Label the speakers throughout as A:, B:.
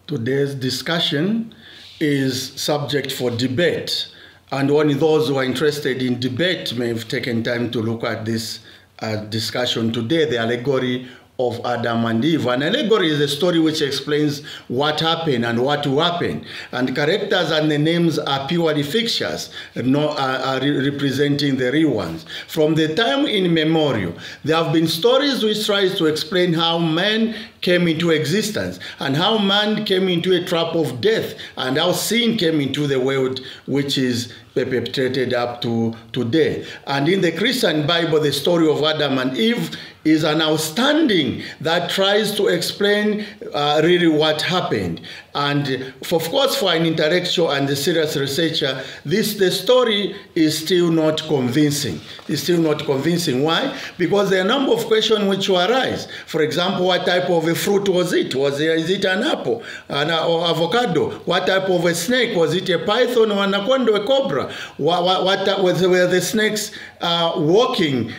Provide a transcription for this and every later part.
A: Today's discussion is subject for debate, and only those who are interested in debate may have taken time to look at this discussion today, the allegory of Adam and Eve. An allegory is a story which explains what happened and what will happen, and characters and the names are purely fictitious, representing the real ones. From the time immemorial, there have been stories which try to explain how man came into existence and how man came into a trap of death and how sin came into the world, which is perpetrated up to today. And in the Christian Bible, the story of Adam and Eve is an outstanding that tries to explain really what happened. And of course, for an intellectual and a serious researcher, the story is still not convincing. It's still not convincing. Why? Because there are a number of questions which will arise. For example, what type of a fruit was it? Is it an apple, or avocado? What type of a snake? Was it a python or an anaconda or a cobra? Were the snakes walking?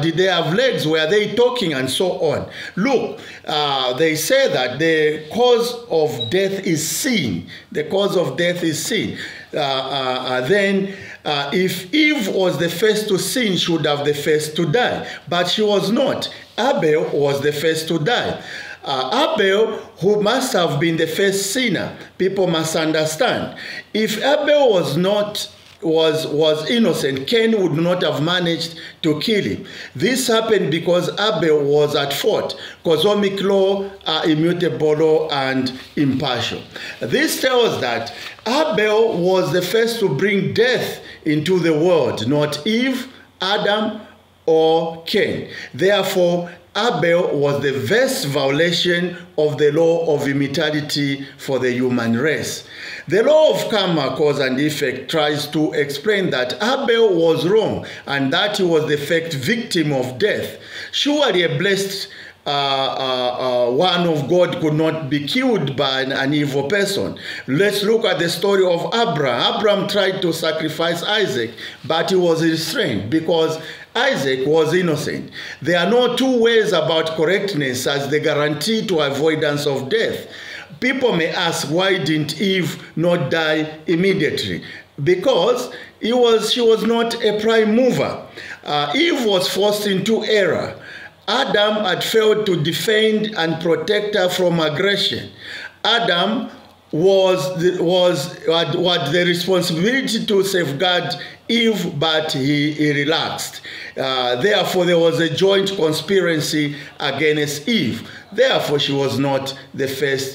A: Did they have legs? Were they talking? And so on. Look, they say that the cause of death is sin. The cause of death is sin. If Eve was the first to sin, she would have the first to die. But she was not. Abel was the first to die. Abel, who must have been the first sinner, people must understand. If Abel was innocent, Cain would not have managed to kill him. This happened because Abel was at fault. Cosmic law are immutable and impartial. This tells that Abel was the first to bring death into the world, not Eve, Adam, or Cain. Therefore, Abel was the first violation of the law of immortality for the human race. The law of karma, cause and effect, tries to explain that Abel was wrong and that he was the first victim of death. Surely a blessed one of God could not be killed by an evil person. Let's look at the story of Abraham. Abraham tried to sacrifice Isaac, but he was restrained because Isaac was innocent. There are no two ways about correctness as the guarantee to avoidance of death. People may ask, why didn't Eve not die immediately? Because she was not a prime mover. Eve was forced into error. Adam had failed to defend and protect her from aggression. Adam had the responsibility to safeguard Eve, but he relaxed. Therefore, there was a joint conspiracy against Eve. Therefore, she was not the first